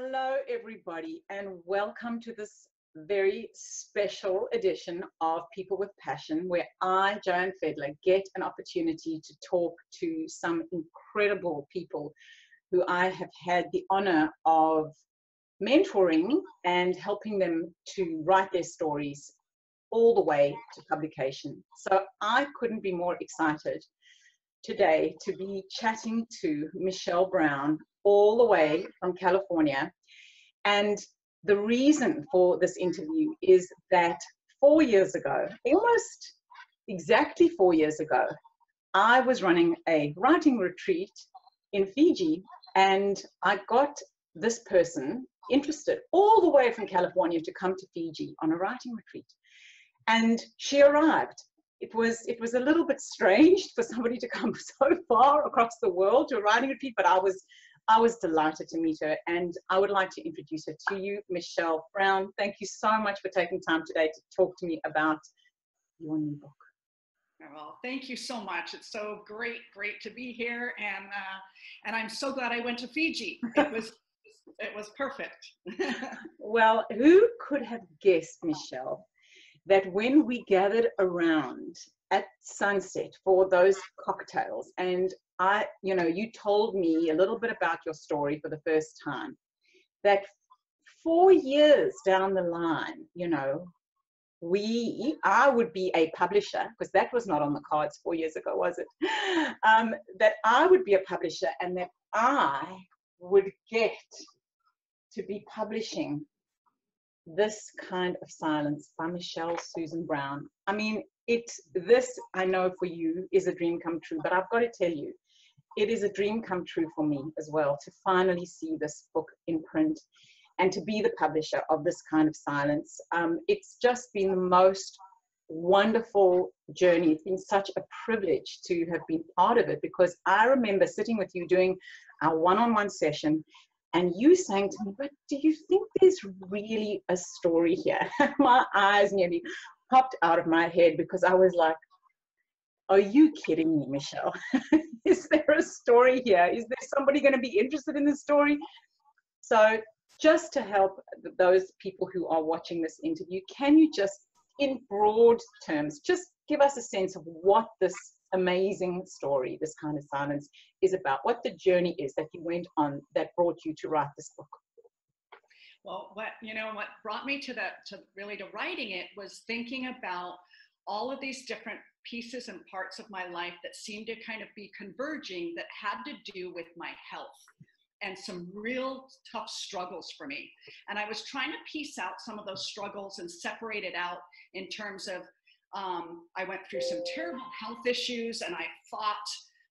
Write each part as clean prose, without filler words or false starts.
Hello, everybody, and welcome to this very special edition of People with Passion, where I, Joanne Fedler, get an opportunity to talk to some incredible people who I have had the honor of mentoring and helping them to write their stories all the way to publication. So I couldn't be more excited today to be chatting to Michele Brown all the way from California. And the reason for this interview is that 4 years ago, almost exactly 4 years ago, I was running a writing retreat in Fiji, and I got this person interested all the way from California to come to Fiji on a writing retreat. And she arrived. It was a little bit strange for somebody to come so far across the world to a writing retreat, but I was delighted to meet her, and I would like to introduce her to you, Michele Brown. Thank you so much for taking time today to talk to me about your new book. Well, thank you so much. It's so great to be here, and I'm so glad I went to Fiji. It was perfect. Well, who could have guessed, Michele, that when we gathered around at sunset for those cocktails, and you told me a little bit about your story for the first time, that 4 years down the line, I would be a publisher, because that was not on the cards 4 years ago, was it? That I would be a publisher, and that I would get to be publishing This Kind of Silence by Michele Susan Brown. I mean, this, I know for you, is a dream come true, but I've got to tell you, it is a dream come true for me as well, to finally see this book in print and to be the publisher of This Kind of Silence. It's just been the most wonderful journey. It's been such a privilege to have been part of it, because I remember sitting with you doing our one-on-one session, and you saying to me, but do you think there's really a story here? My eyes nearly popped out of my head, because I was like, are you kidding me, Michele? Is there a story here? Is there somebody going to be interested in this story? So just to help those people who are watching this interview, can you just, in broad terms, just give us a sense of what this amazing story, This Kind of Silence, is about, what the journey is that you went on that brought you to write this book? Well, what brought me to writing it was thinking about all of these different pieces and parts of my life that seemed to kind of be converging, that had to do with my health and some real tough struggles for me. And I was trying to piece out some of those struggles and separate it out in terms of, I went through some terrible health issues, and I fought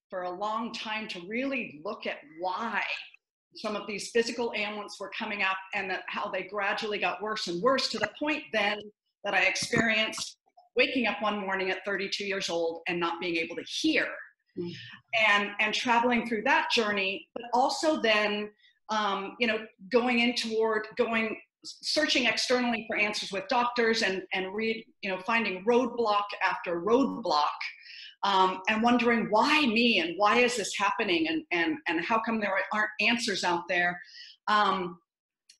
for a long time to really look at why some of these physical ailments were coming up, and how they gradually got worse and worse, to the point then that I experienced waking up one morning at 32 years old and not being able to hear. And traveling through that journey, but also then, searching externally for answers with doctors, and finding roadblock after roadblock, and wondering why me, and why is this happening, and how come there aren't answers out there.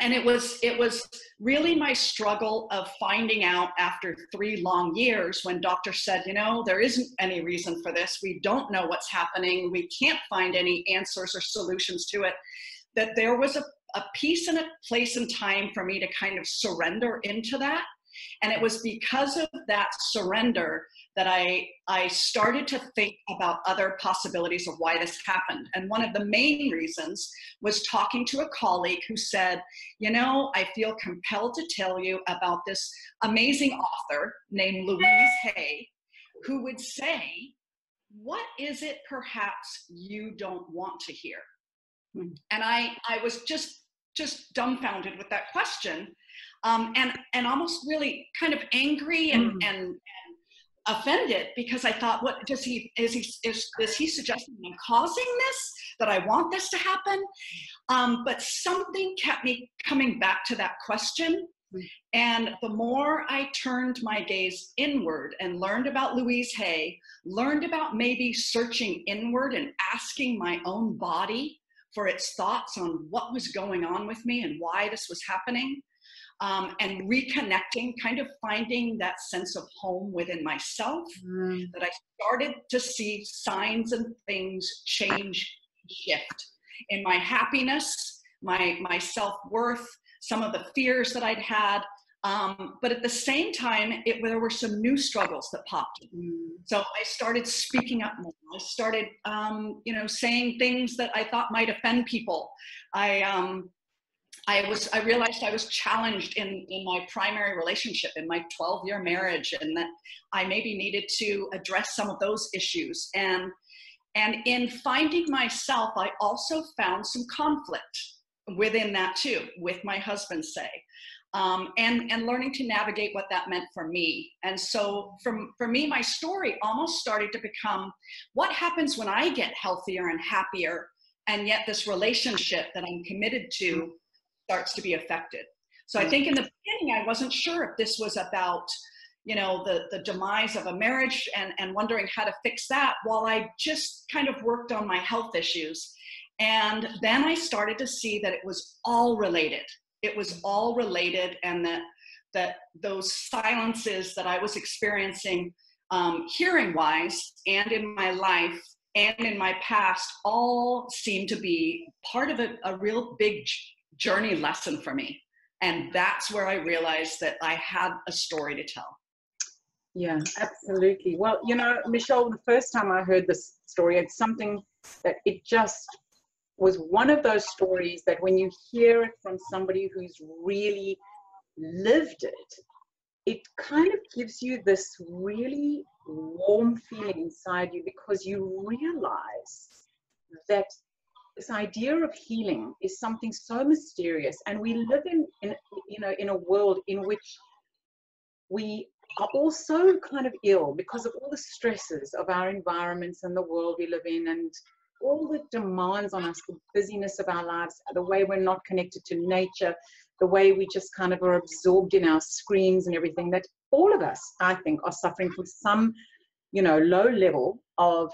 And it was really my struggle of finding out after 3 long years, when doctors said, there isn't any reason for this. We don't know what's happening. We can't find any answers or solutions to it. That there was a piece and a place and time for me to kind of surrender into that. And it was because of that surrender that I started to think about other possibilities of why this happened. And one of the main reasons was talking to a colleague who said, I feel compelled to tell you about this amazing author named Louise Hay, who would say, what is it perhaps you don't want to hear? And I was just dumbfounded with that question, and almost really kind of angry and offended, because I thought, what is he suggesting I'm causing this, that I want this to happen? But something kept me coming back to that question. And the more I turned my gaze inward and learned about Louise Hay, learned about maybe searching inward and asking my own body, for its thoughts on what was going on with me and why this was happening. And reconnecting, kind of finding that sense of home within myself, that I started to see signs and things change, shift in my happiness, my self-worth, some of the fears that I'd had. But at the same time, there were some new struggles that popped. So I started speaking up more. I started, saying things that I thought might offend people. I realized I was challenged in my primary relationship, in my 12-year marriage, and that I maybe needed to address some of those issues. And in finding myself, I also found some conflict within that too, with my husband, say, and learning to navigate what that meant for me. And so for me, my story almost started to become, what happens when I get healthier and happier, and yet this relationship that I'm committed to starts to be affected. So I think in the beginning, I wasn't sure if this was about, the demise of a marriage and wondering how to fix that, while I just kind of worked on my health issues. And then I started to see that it was all related. It was all related, and that those silences that I was experiencing, hearing-wise, and in my life and in my past, all seemed to be part of a real big journey lesson for me. And that's where I realized that I had a story to tell. Yeah, absolutely. Well, Michele, the first time I heard this story, it's something that it just was one of those stories that when you hear it from somebody who's really lived it, it kind of gives you this really warm feeling inside you, because you realize that this idea of healing is something so mysterious, and we live in a world in which we are all so kind of ill because of all the stresses of our environments and the world we live in, and all the demands on us, the busyness of our lives, the way we're not connected to nature, the way we just kind of are absorbed in our screens and everything, that all of us, I think, are suffering from some low level of,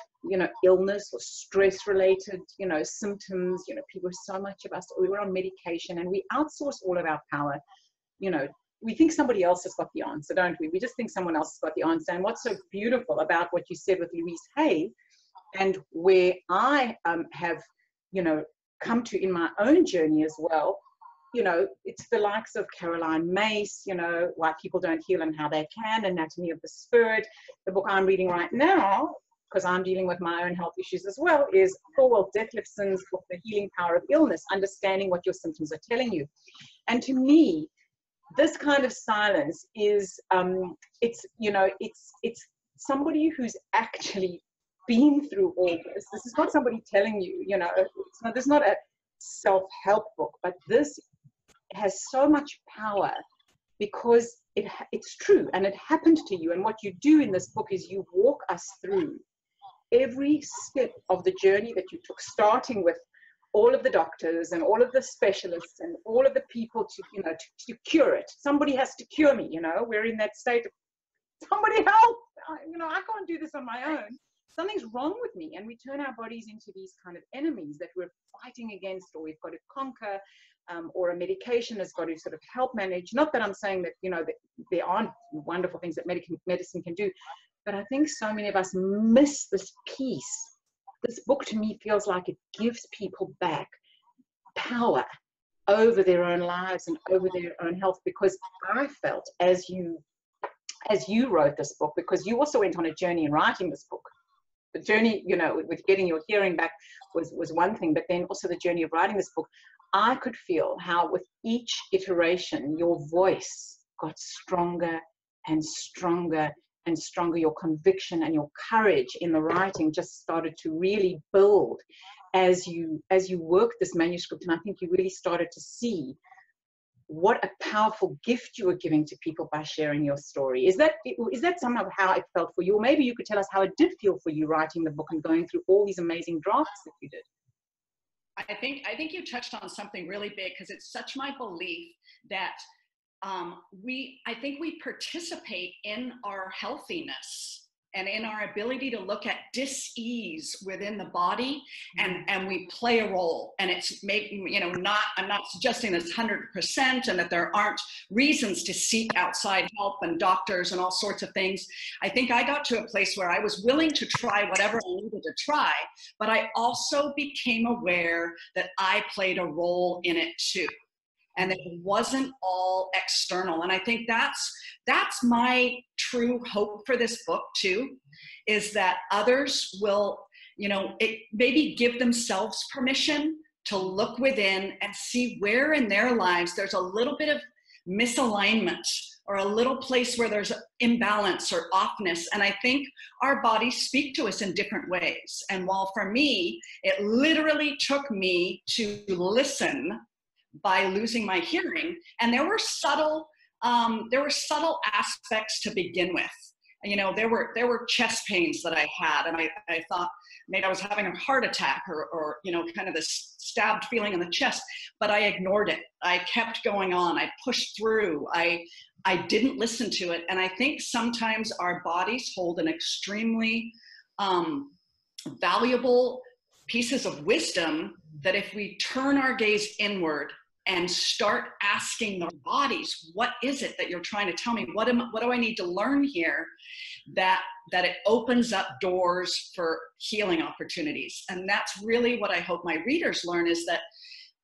illness or stress related, symptoms. People, so much of us, we're on medication, and we outsource all of our power. We think somebody else has got the answer, don't we? We just think someone else has got the answer. And what's so beautiful about what you said with Louise Hay, and where I have, come to in my own journey as well, it's the likes of Caroline Mace, Why People Don't Heal and How They Can, Anatomy of the Spirit. The book I'm reading right now, because I'm dealing with my own health issues as well, is Thorwald Detlefson's book, The Healing Power of Illness, Understanding What Your Symptoms Are Telling You. And to me, this kind of silence is, it's somebody who's actually been through all this. This is not somebody telling you, this is not a self-help book, but this has so much power because it's true and it happened to you. And what you do in this book is you walk us through every step of the journey that you took, starting with all of the doctors and all of the specialists and all of the people to cure it. Somebody has to cure me, we're in that state of, somebody help, I can't do this on my own. Something's wrong with me. And we turn our bodies into these kind of enemies that we're fighting against, or we've got to conquer, or a medication has got to sort of help manage. Not that I'm saying that, that there aren't wonderful things that medicine can do, but I think so many of us miss this piece. This book to me feels like it gives people back power over their own lives and over their own health, because I felt as you wrote this book, because you also went on a journey in writing this book. The journey, with getting your hearing back was one thing, but then also the journey of writing this book, I could feel how with each iteration, your voice got stronger and stronger and stronger. Your conviction and your courage in the writing just started to really build as you worked this manuscript. And I think you really started to see what a powerful gift you were giving to people by sharing your story. Is that somehow how it felt for you? Or maybe you could tell us how it did feel for you writing the book and going through all these amazing drafts that you did. I think you touched on something really big, because it's such my belief that I think we participate in our healthiness and in our ability to look at dis-ease within the body, and we play a role. And it's maybe, you know, I'm not suggesting that it's 100% and that there aren't reasons to seek outside help and doctors and all sorts of things. I think I got to a place where I was willing to try whatever I needed to try, but I also became aware that I played a role in it too. And it wasn't all external. And I think that's my true hope for this book too, is that others will, you know, maybe give themselves permission to look within and see where in their lives there's a little bit of misalignment or a little place where there's imbalance or offness. And I think our bodies speak to us in different ways. And while for me, it literally took me to listen by losing my hearing, and there were subtle aspects to begin with. You know, there were chest pains that I had, and I thought maybe I was having a heart attack or you know, kind of this stabbed feeling in the chest, but I ignored it. I kept going on. I pushed through. I didn't listen to it. And I think sometimes our bodies hold an extremely valuable pieces of wisdom that if we turn our gaze inward and start asking our bodies, what is it that you're trying to tell me? What do I need to learn here? That it opens up doors for healing opportunities. And that's really what I hope my readers learn, is that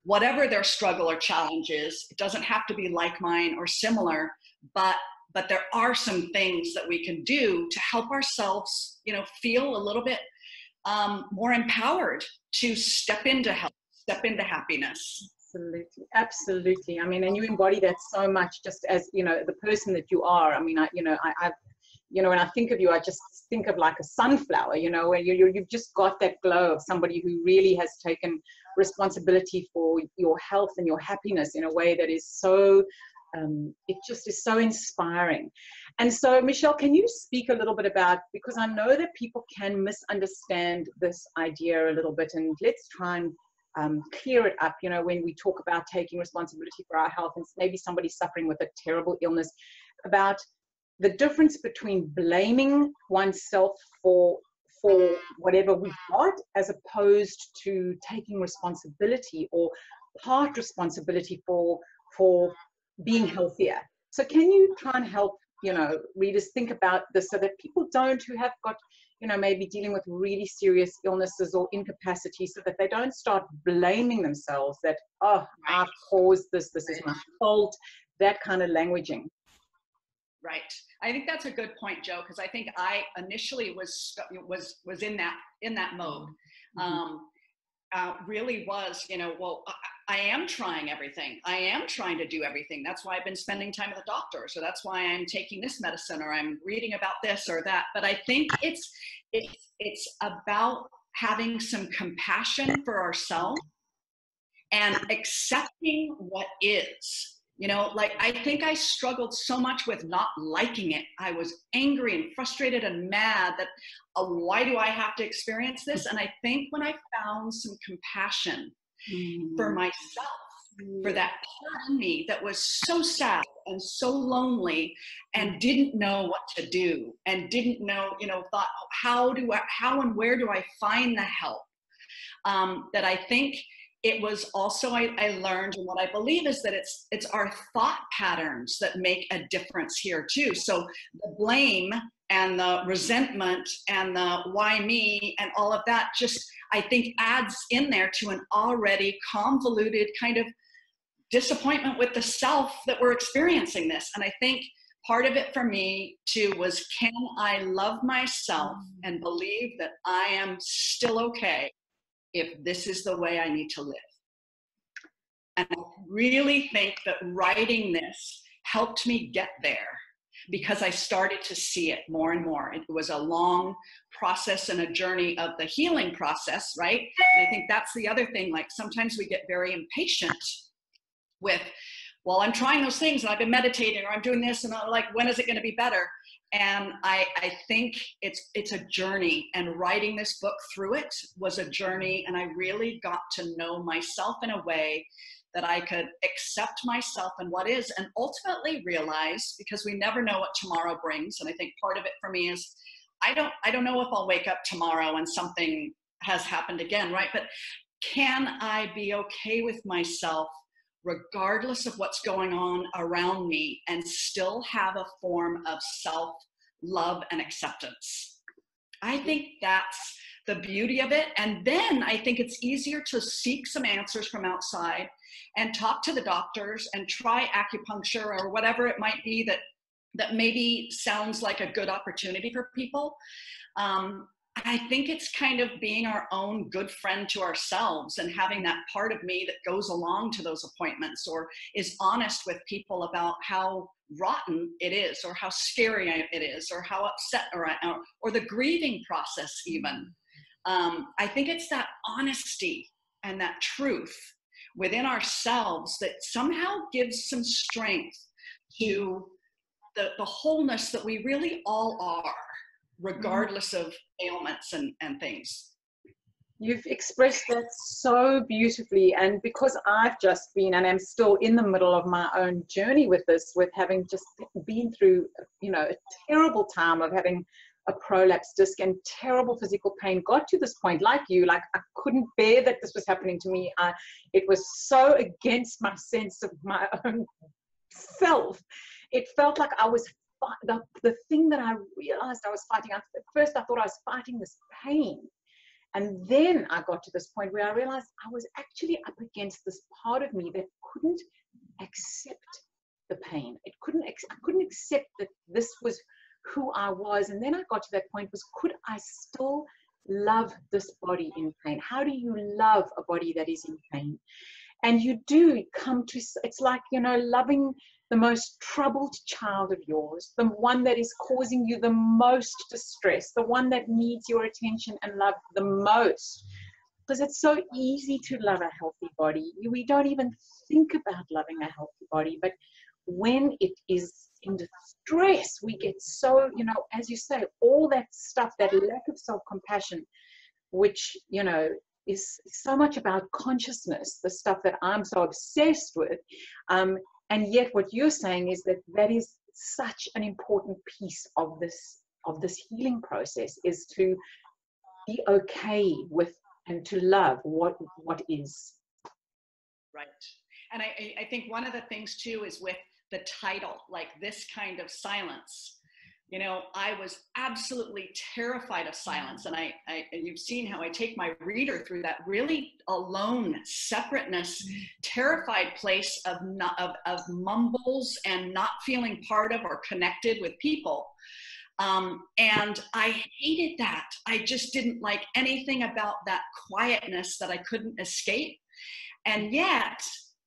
whatever their struggle or challenge is, it doesn't have to be like mine or similar, but there are some things that we can do to help ourselves, you know, feel a little bit more empowered to step into health, step into happiness. Absolutely, absolutely. I mean, and you embody that so much, just as, you know, the person that you are. I mean, I've, you know, when I think of you, I just think of like a sunflower, you know, where you've just got that glow of somebody who really has taken responsibility for your health and your happiness in a way that is so, it just is so inspiring. And so, Michele, can you speak a little bit about, because I know that people can misunderstand this idea a little bit, and let's try and clear it up, you know, when we talk about taking responsibility for our health, and maybe somebody suffering with a terrible illness, about the difference between blaming oneself for whatever we've got, as opposed to taking responsibility or part responsibility for being healthier. So can you try and help, you know, readers think about this, so that people who have got, you know, maybe dealing with really serious illnesses or incapacity, so that they don't start blaming themselves that, oh, I've caused this is my fault, that kind of languaging. Right. I think that's a good point, Joe, because I think I initially was in that mode. Really was, you know, well, I am trying everything. I am trying to do everything. That's why I've been spending time with a doctor. So that's why I'm taking this medicine, or I'm reading about this or that. But I think it's about having some compassion for ourselves and accepting what is. You know, like, I think I struggled so much with not liking it. I was angry and frustrated and mad that why do I have to experience this? And I think when I found some compassion for myself, for that part of me that was so sad and so lonely and didn't know what to do, and didn't know, you know, thought, how and where do I find the help? That I think it was also, I learned, and what I believe is that it's our thought patterns that make a difference here too. So the blame and the resentment and the why me and all of that just, I think, adds in there to an already convoluted kind of disappointment with the self that we're experiencing this. And I think part of it for me too was, can I love myself and believe that I am still okay if this is the way I need to live? And I really think that writing this helped me get there, because I started to see it more and more. It was a long process and a journey of the healing process, right? And I think that's the other thing. Like, sometimes we get very impatient with, well, I'm trying those things and I've been meditating, or I'm doing this, and I'm like, when is it going to be better? And I think it's a journey, and writing this book through it was a journey. And I really got to know myself in a way that I could accept myself and what is, and ultimately realize, because we never know what tomorrow brings. And I think part of it for me is, I don't know if I'll wake up tomorrow and something has happened again, right? But can I be okay with myself regardless of what's going on around me and still have a form of self-love and acceptance? I think that's the beauty of it. And then I think it's easier to seek some answers from outside and talk to the doctors and try acupuncture or whatever it might be that maybe sounds like a good opportunity for people. I think it's kind of being our own good friend to ourselves and having that part of me that goes along to those appointments or is honest with people about how rotten it is or how scary it is or how upset or the grieving process even. I think it's that honesty and that truth within ourselves that somehow gives some strength to the wholeness that we really all are, regardless of ailments and things. You've expressed that so beautifully. And because I've just been, and I'm still in the middle of my own journey with this, with having just been through, you know, a terrible time of having a prolapse disc and terrible physical pain, got to this point, like you, like I couldn't bear that this was happening to me. It was so against my sense of my own self. It felt like I was the thing that I realized I was fighting. At first I thought I was fighting this pain, and then I got to this point where I realized I was actually up against this part of me that couldn't accept the pain. I couldn't accept that this was who I was. And then I got to that point was, could I still love this body in pain? How do you love a body that is in pain? And you do come to, it's like, you know, loving the most troubled child of yours, the one that is causing you the most distress, the one that needs your attention and love the most. Because it's so easy to love a healthy body. We don't even think about loving a healthy body, but when it is in distress, we get so, you know, as you say, all that stuff, that lack of self-compassion, which, you know, is so much about consciousness, the stuff that I'm so obsessed with. And yet what you're saying is that is such an important piece of this healing process, is to be okay with and to love what is. Right. And I think one of the things too is with the title, like This Kind of Silence. You know, I was absolutely terrified of silence. And you've seen how I take my reader through that really alone, separateness, terrified place of mumbles and not feeling part of or connected with people. And I hated that. I just didn't like anything about that quietness that I couldn't escape. And yet,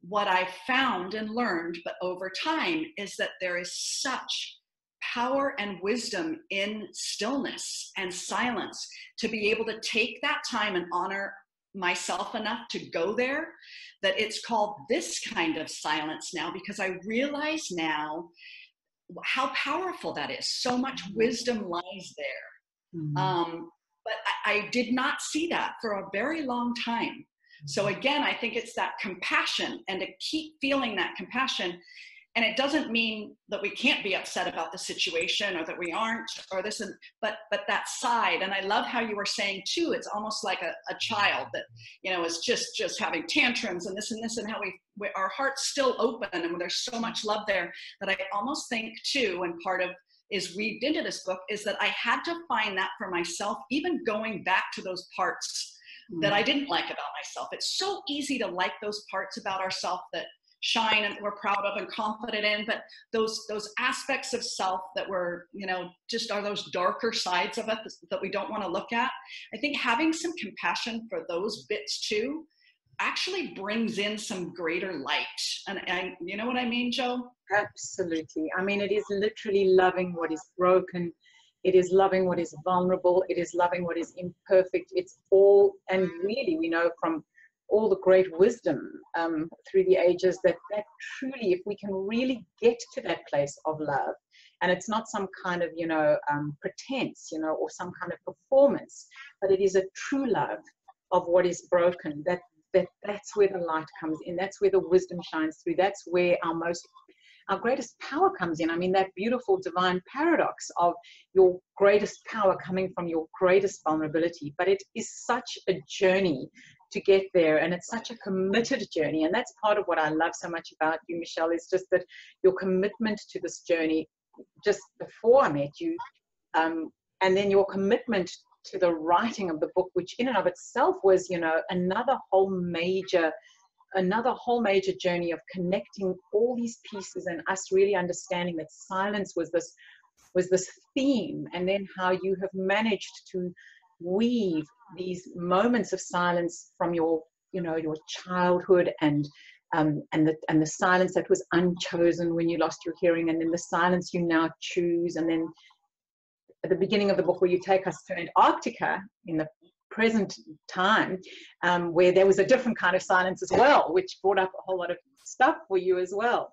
what I found and learned, but over time, is that there is such power and wisdom in stillness and silence to be able to take that time and honor myself enough to go there, that it's called this kind of silence now, because I realize now how powerful that is. So much wisdom lies there. But I did not see that for a very long time. So again, I think it's that compassion, and to keep feeling that compassion. And it doesn't mean that we can't be upset about the situation, or that we aren't, or this, but that side. And I love how you were saying too, it's almost like a child that, you know, is just having tantrums and this, and how our heart's still open, and there's so much love there, that I almost think too, and part of is weaved into this book, is that I had to find that for myself, even going back to those parts that I didn't like about myself. It's so easy to like those parts about ourselves that shine and we're proud of and confident in, but those aspects of self that we're, you know, just are those darker sides of us that we don't want to look at. I think having some compassion for those bits too actually brings in some greater light. And you know what I mean, Jo? Absolutely. I mean, it is literally loving what is broken. It is loving what is vulnerable. It is loving what is imperfect. It's all, and really we know from all the great wisdom through the ages that truly, if we can really get to that place of love, and it's not some kind of, you know, pretense, you know, or some kind of performance, but it is a true love of what is broken, that's where the light comes in. That's where the wisdom shines through. That's where our most our greatest power comes in. I mean, that beautiful divine paradox of your greatest power coming from your greatest vulnerability. But it is such a journey to get there, and it's such a committed journey. And that's part of what I love so much about you, Michele, is just that your commitment to this journey just before I met you, and then your commitment to the writing of the book, which in and of itself was, you know, another whole major journey of connecting all these pieces and us really understanding that silence was this theme, and then how you have managed to weave these moments of silence from your, you know, your childhood, and the silence that was unchosen when you lost your hearing, and then the silence you now choose. And then at the beginning of the book, where you take us to Antarctica in the present time, where there was a different kind of silence as well, which brought up a whole lot of stuff for you as well.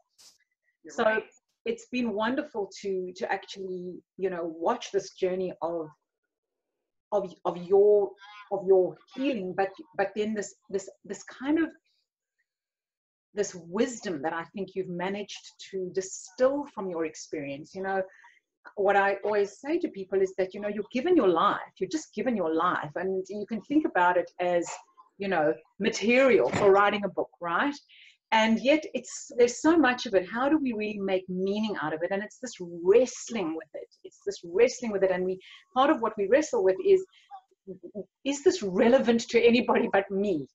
You're so right. It's been wonderful to actually, you know, watch this journey of your healing, but then this kind of this wisdom that I think you've managed to distill from your experience. You know, what I always say to people is that, you know, you're given your life, you're just given your life, and you can think about it as, you know, material for writing a book, right? And yet there's so much of it. How do we really make meaning out of it? And it's this wrestling with it. And part of what we wrestle with is this relevant to anybody but me?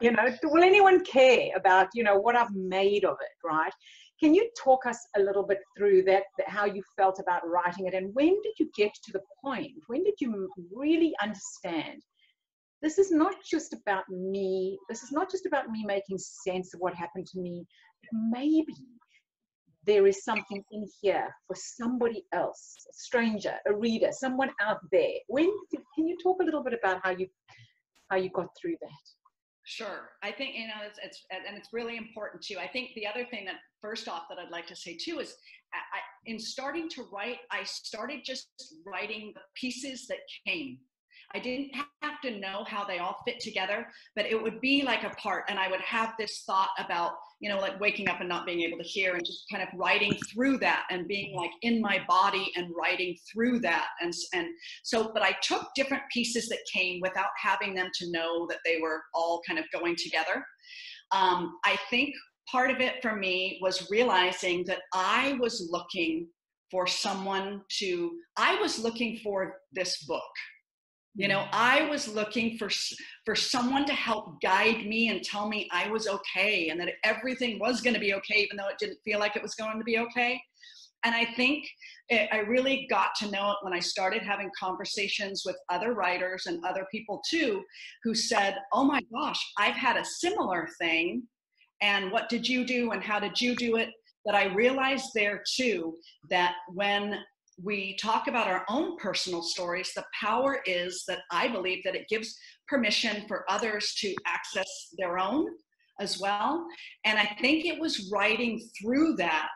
You know, will anyone care about, you know, what I've made of it, right? Can you talk us a little bit through that, how you felt about writing it, and when did you get to the point? When did you really understand this is not just about me? This is not just about me making sense of what happened to me. Maybe there is something in here for somebody else, a stranger, a reader, someone out there. Can you talk a little bit about how you got through that? Sure. I think, you know, it's really important too. I think the other thing that first off that I'd like to say too is in starting to write, I started just writing the pieces that came. I didn't have to know how they all fit together, but it would be like a part, and I would have this thought about, you know, like waking up and not being able to hear, and just kind of writing through that and being like in my body and writing through that. And so, but I took different pieces that came without having them to know that they were all kind of going together. I think part of it for me was realizing that I was looking for this book. You know, I was looking for someone to help guide me and tell me I was okay, and that everything was going to be okay, even though it didn't feel like it was going to be okay. And I think I really got to know it when I started having conversations with other writers and other people too, who said, oh my gosh, I've had a similar thing. And what did you do? And how did you do it? That I realized there too, that when we talk about our own personal stories, the power is that I believe that it gives permission for others to access their own as well. And I think it was writing through that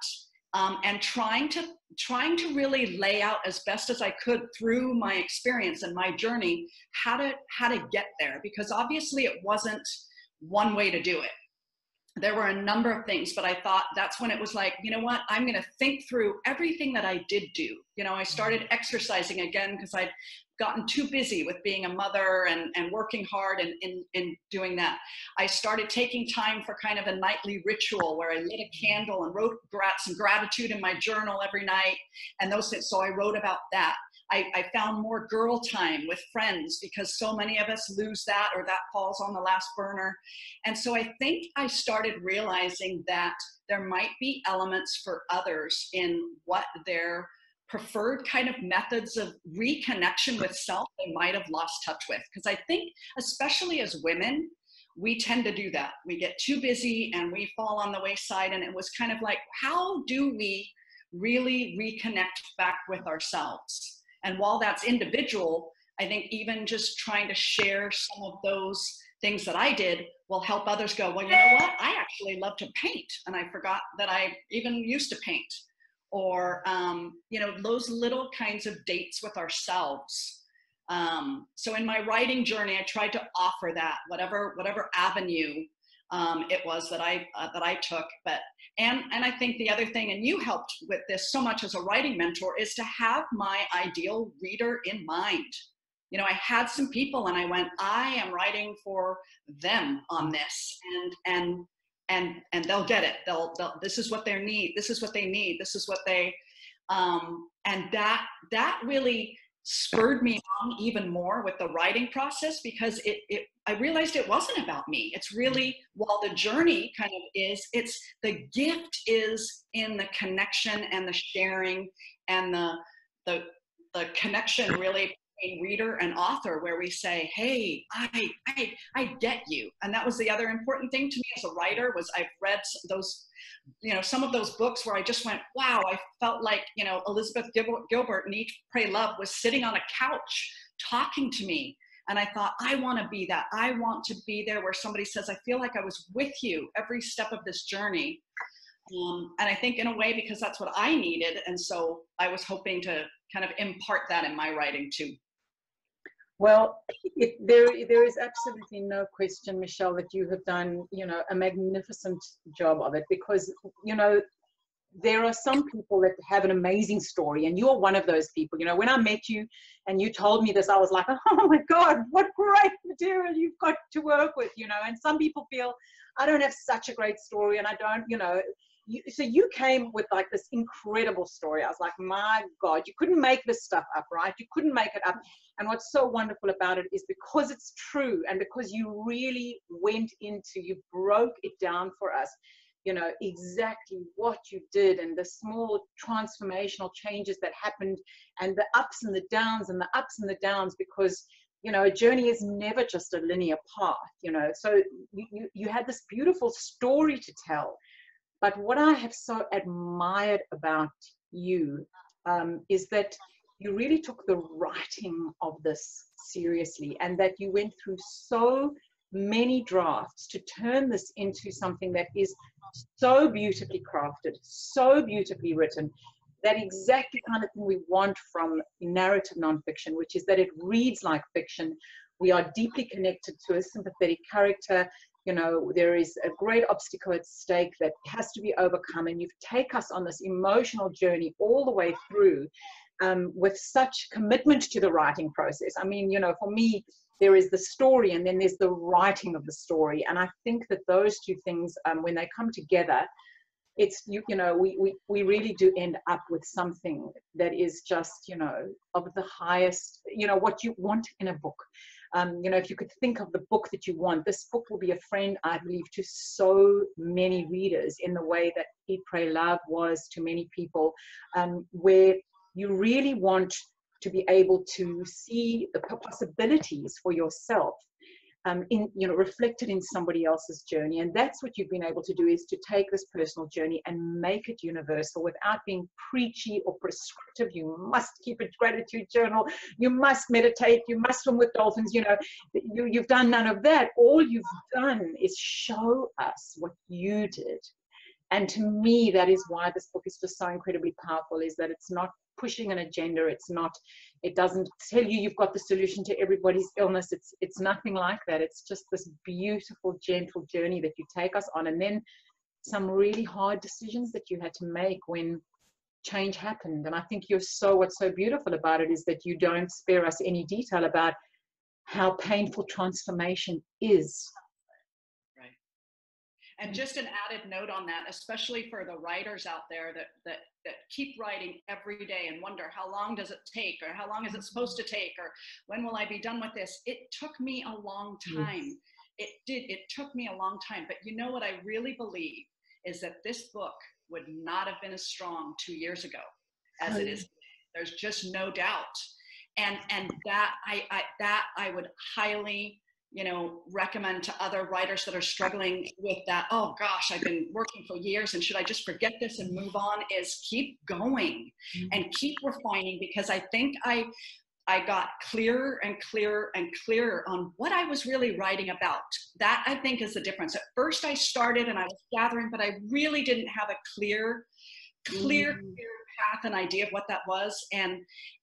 and trying to really lay out as best as I could through my experience and my journey, how to get there, because obviously it wasn't one way to do it. There were a number of things, but I thought that's when it was like, you know what, I'm going to think through everything that I did do. You know, I started exercising again because I'd gotten too busy with being a mother and working hard and in doing that. I started taking time for kind of a nightly ritual where I lit a candle and wrote some gratitude in my journal every night and those things. So I wrote about that. I found more girl time with friends because so many of us lose that, or that falls on the last burner. And so I think I started realizing that there might be elements for others in what their preferred kind of methods of reconnection with self they might have lost touch with. Because I think, especially as women, we tend to do that. We get too busy and we fall on the wayside. And it was kind of like, how do we really reconnect back with ourselves? And while that's individual, I think even just trying to share some of those things that I did will help others go, well, you know what? I actually love to paint. And I forgot that I even used to paint. Or, you know, those little kinds of dates with ourselves. So in my writing journey, I tried to offer that, whatever avenue it was that I took. But and I think the other thing, and you helped with this so much as a writing mentor, is to have my ideal reader in mind. You know, I had some people and I went, I am writing for them on this, and they'll get it. They'll this is what they need. This is what they need. This is what they, and that really spurred me on even more with the writing process, because I realized it wasn't about me. It's really, while the journey kind of is, it's the gift is in the connection and the sharing and the connection really between reader and author, where we say, hey, I get you. And that was the other important thing to me as a writer, was I've read those, you know, some of those books where I just went, wow, I felt like, you know, Elizabeth Gilbert in Eat, Pray, Love was sitting on a couch talking to me. And I thought, I want to be that. I want to be there where somebody says, I feel like I was with you every step of this journey. And I think in a way, because that's what I needed. And so I was hoping to kind of impart that in my writing too. Well, there is absolutely no question, Michele, that you have done, you know, a magnificent job of it, because, you know, there are some people that have an amazing story, and you're one of those people. You know, when I met you and you told me this, I was like, oh my God, what great material you've got to work with, you know. And some people feel, I don't have such a great story, and I don't, you know. So you came with like this incredible story. I was like, my God, you couldn't make this stuff up, right? You couldn't make it up. And what's so wonderful about it is because it's true, and because you really went into, you broke it down for us, you know, exactly what you did and the small transformational changes that happened, and the ups and the downs and the ups and the downs, because, you know, a journey is never just a linear path, you know. So you had this beautiful story to tell. But what I have so admired about you is that you really took the writing of this seriously, and that you went through so many drafts to turn this into something that is so beautifully crafted, so beautifully written, that exactly kind of thing we want from narrative nonfiction, which is that it reads like fiction. We are deeply connected to a sympathetic character. You know, there is a great obstacle at stake that has to be overcome, and you take us on this emotional journey all the way through, with such commitment to the writing process. I mean, you know, for me, there is the story, and then there's the writing of the story. And I think that those two things, when they come together, it's, you know, we really do end up with something that is just, you know, of the highest, you know, what you want in a book. You know, if you could think of the book that you want, this book will be a friend, I believe, to so many readers, in the way that Eat, Pray, Love was to many people, where you really want to be able to see the possibilities for yourself, in, you know, reflected in somebody else's journey. And that's what you've been able to do, is to take this personal journey and make it universal without being preachy or prescriptive. You must keep a gratitude journal, you must meditate, you must swim with dolphins. You know, you've done none of that. All you've done is show us what you did. And to me, that is why this book is just so incredibly powerful, is that it's not pushing an agenda. It doesn't tell you you've got the solution to everybody's illness. It's nothing like that. It's just this beautiful, gentle journey that you take us on. And then some really hard decisions that you had to make when change happened. And I think what's so beautiful about it is that you don't spare us any detail about how painful transformation is. And just an added note on that, especially for the writers out there that keep writing every day and wonder, how long does it take, or how long is it supposed to take, or when will I be done with this? It took me a long time. Yes. It took me a long time. But you know what I really believe is that this book would not have been as strong 2 years ago as it is today. There's just no doubt. And that I would highly, you know, recommend to other writers that are struggling with that. Oh gosh, I've been working for years, and should I just forget this and move on? Is keep going and keep refining, because I think I got clearer and clearer and clearer on what I was really writing about. That, I think, is the difference. At first I started and I was gathering, but I really didn't have a clear path and idea of what that was. And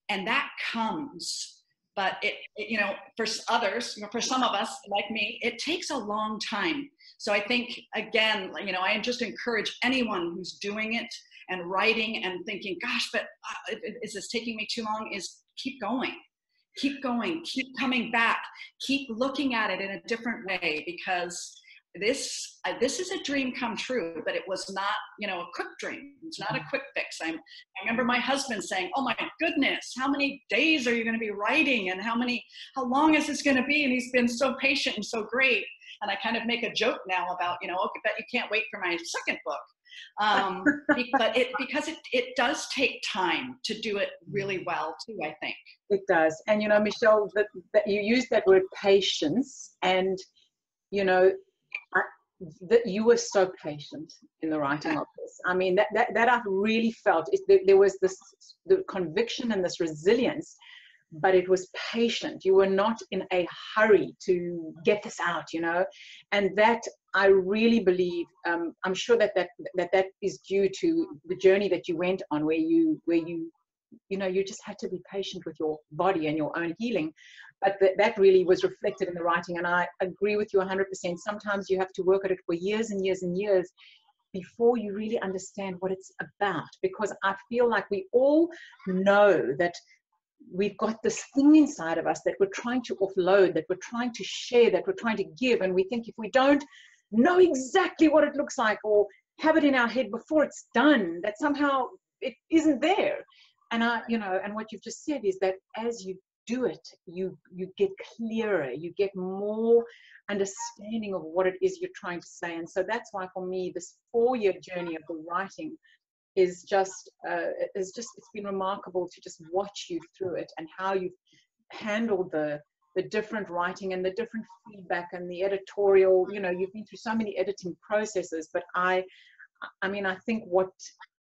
that comes but you know, for others, you know, for some of us like me, it takes a long time. So I think, again, you know, I just encourage anyone who's doing it and writing and thinking, gosh, but is this taking me too long? Is keep going, keep coming back, keep looking at it in a different way, because this is a dream come true, but it was not, you know, a quick dream. It's not a quick fix. I remember my husband saying, oh my goodness, how many days are you going to be writing, and how long is this going to be? And he's been so patient and so great. And I kind of make a joke now about, you know, okay, bet you can't wait for my second book. But because it does take time to do it really well too, I think. It does. And, you know, Michele, that you used that word patience, and, you know, that you were so patient in the writing of this. I mean, that I've really felt. There was the conviction and this resilience, but it was patient. You were not in a hurry to get this out, you know, and that I really believe. I'm sure that is due to the journey that you went on, where you know, you just had to be patient with your body and your own healing. But that really was reflected in the writing. And I agree with you 100%. Sometimes you have to work at it for years and years and years before you really understand what it's about. Because I feel like we all know that we've got this thing inside of us that we're trying to offload, that we're trying to share, that we're trying to give. And we think if we don't know exactly what it looks like, or have it in our head before it's done, that somehow it isn't there. And you know, and what you've just said is that as you do it, you get clearer, you get more understanding of what it is you're trying to say. And so that's why for me, this 4-year journey of the writing is just it's been remarkable to just watch you through it, and how you've handled the different writing and the different feedback and the editorial. You know, you've been through so many editing processes. But I mean, I think what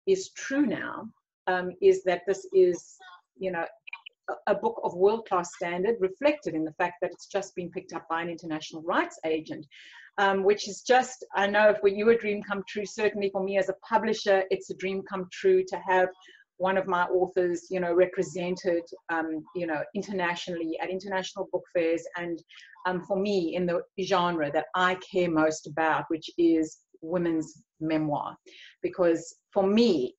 is true now is that this is, you know, a book of world-class standard, reflected in the fact that it's just been picked up by an international rights agent, which is just, I know for you, a dream come true. Certainly for me as a publisher, it's a dream come true to have one of my authors, you know, represented, you know, internationally at international book fairs. And for me, in the genre that I care most about, which is women's memoir. Because for me,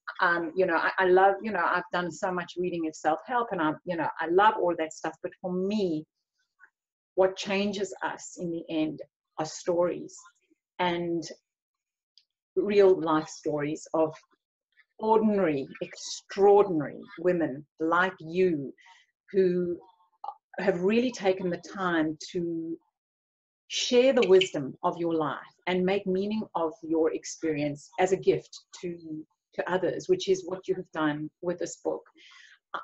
you know, I love, you know, I've done so much reading of self-help, and you know, I love all that stuff. But for me, what changes us in the end are stories, and real life stories of ordinary, extraordinary women like you, who have really taken the time to share the wisdom of your life and make meaning of your experience as a gift to others, which is what you have done with this book.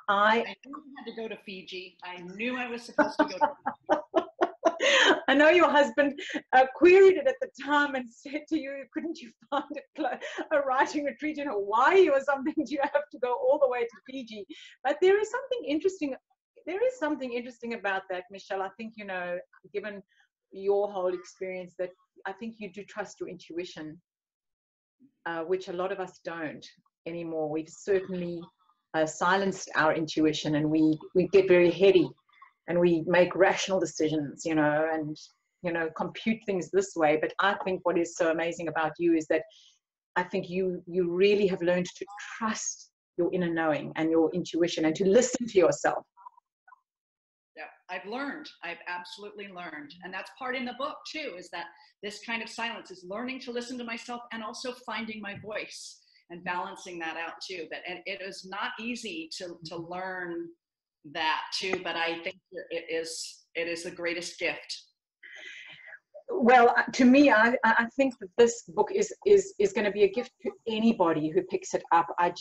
I knew I had to go to Fiji. I knew I was supposed to go to Fiji. I know your husband queried it at the time and said to you, couldn't you find a writing retreat in Hawaii or something? Do you have to go all the way to Fiji? But there is something interesting. There is something interesting about that, Michele. I think, you know, given your whole experience, that I think you do trust your intuition, which a lot of us don't anymore. We've certainly silenced our intuition, and we get very heady, and we make rational decisions, you know, and, you know, compute things this way. But I think what is so amazing about you is that I think you really have learned to trust your inner knowing and your intuition, and to listen to yourself. I've absolutely learned. And that's part in the book too, is that this kind of silence is learning to listen to myself, and also finding my voice and balancing that out too. And it is not easy to learn that too, but I think it is the greatest gift. Well, to me, I think that this book is going to be a gift to anybody who picks it up. I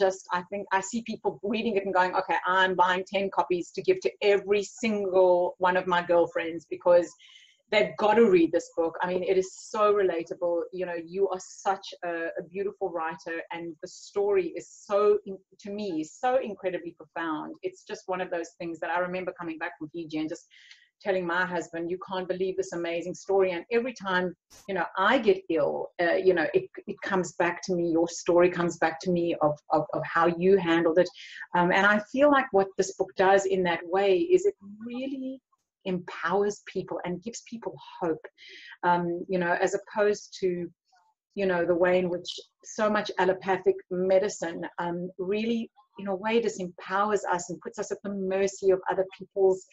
think I see people reading it and going, okay, I'm buying 10 copies to give to every single one of my girlfriends, because they've got to read this book. I mean, it is so relatable. You know, you are such a beautiful writer, and the story is to me, so incredibly profound. It's just one of those things that I remember coming back from Fiji and just telling my husband, you can't believe this amazing story. And every time, you know, I get ill, you know, it comes back to me, your story comes back to me of how you handled it. And I feel like what this book does in that way is it really empowers people and gives people hope, you know, as opposed to, you know, the way in which so much allopathic medicine really, in a way, disempowers us and puts us at the mercy of other people's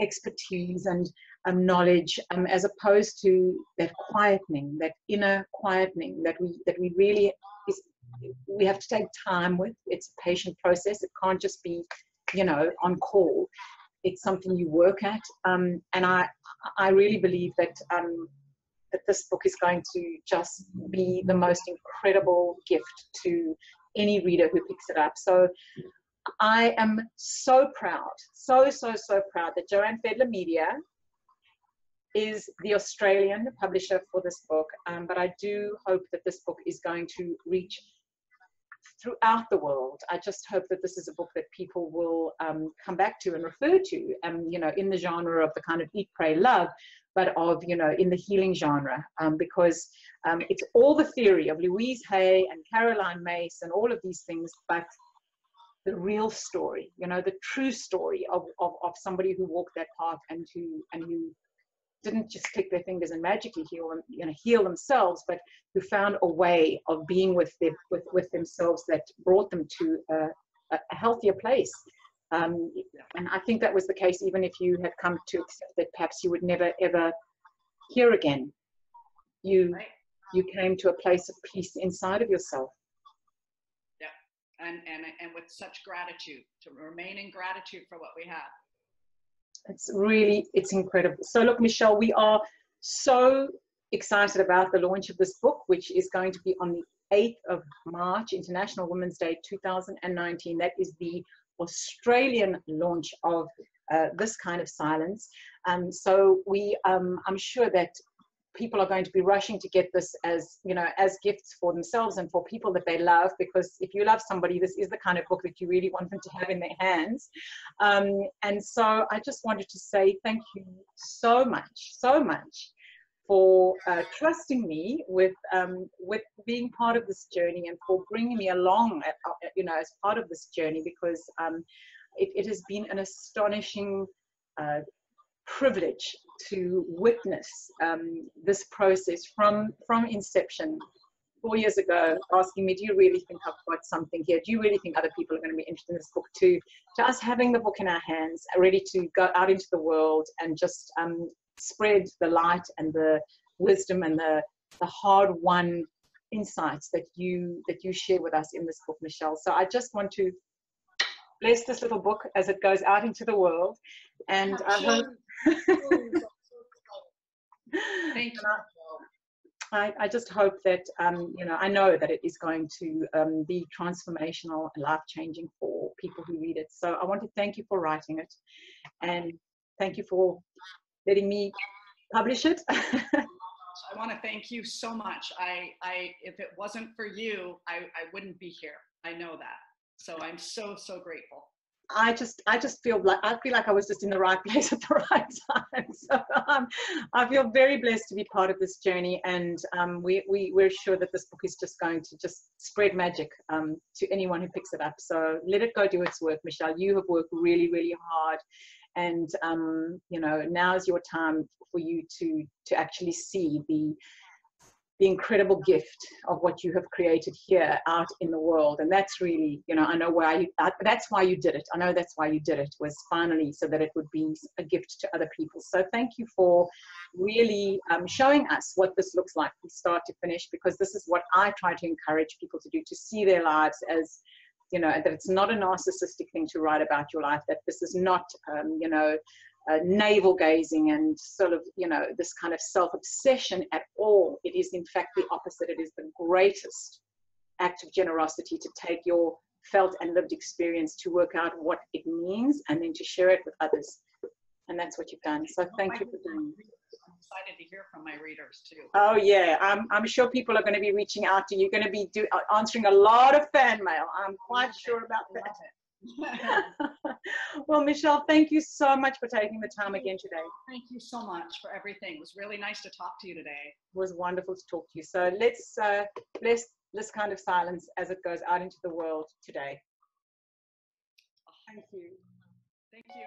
expertise and knowledge, as opposed to that quietening, that inner quietening that we really we have to take time with. It's a patient process. It can't just be, you know, on call. It's something you work at, and I really believe that that this book is going to just be the most incredible gift to any reader who picks it up. So I am so proud, so proud that Joanne Fedler Media is the Australian publisher for this book. But I do hope that this book is going to reach throughout the world. I just hope that this is a book that people will come back to and refer to, you know, in the genre of the kind of eat, pray, love, but of, you know, in the healing genre, because it's all the theory of Louise Hay and Caroline Mace and all of these things, but the real story, you know, the true story of somebody who walked that path and who didn't just click their fingers and magically heal themselves, but who found a way of being with themselves that brought them to a healthier place. And I think that was the case even if you had come to accept that perhaps you would never ever hear again. You came to a place of peace inside of yourself. And with such gratitude, to remain in gratitude for what we have. It's incredible. So look, Michele, we are so excited about the launch of this book, which is going to be on the 8th of March, International Women's Day 2019. That is the Australian launch of this kind of silence. So I'm sure that people are going to be rushing to get this as, you know, as gifts for themselves and for people that they love, because if you love somebody, this is the kind of book that you really want them to have in their hands. And so I just wanted to say thank you so much for trusting me with being part of this journey and for bringing me along, you know, as part of this journey, because it has been an astonishing privilege to witness this process from inception 4 years ago, asking me, do you really think I've got something here? Do you really think other people are going to be interested in this book too? To us having the book in our hands, ready to go out into the world and just spread the light and the wisdom and the hard-won insights that you share with us in this book, Michele. So I just want to bless this little book as it goes out into the world, and I hope. Thank you. I just hope that you know, I know that it is going to be transformational and life-changing for people who read it. So I want to thank you for writing it, and thank you for letting me publish it. I want to thank you so much. If it wasn't for you, I wouldn't be here. I know that. So I'm so grateful. I just feel like I was just in the right place at the right time. So I feel very blessed to be part of this journey, and we're sure that this book is just going to just spread magic to anyone who picks it up. So let it go do its work, Michele. You have worked really hard, and you know, now's your time for you to actually see the incredible gift of what you have created here out in the world. And that's really, you know, I know that's why you did it. I know that's why you did it, was finally so that it would be a gift to other people. So thank you for really showing us what this looks like from start to finish, because this is what I try to encourage people to do, to see their lives as, you know, that it's not a narcissistic thing to write about your life, that this is not, you know, navel gazing and sort of, you know, this kind of self-obsession at all. It is in fact the opposite. It is the greatest act of generosity to take your felt and lived experience to work out what it means and then to share it with others. And that's what you've done. So thank you for doing it. I'm excited to hear from my readers too. Oh yeah, I'm sure people are going to be reaching out to you. You're going to be answering a lot of fan mail. I'm quite sure about that. Well, Michele, thank you so much for taking the time again today. Thank you so much for everything. It was really nice to talk to you today. It was wonderful to talk to you. So let's bless this kind of silence as it goes out into the world today. Thank you. Thank you.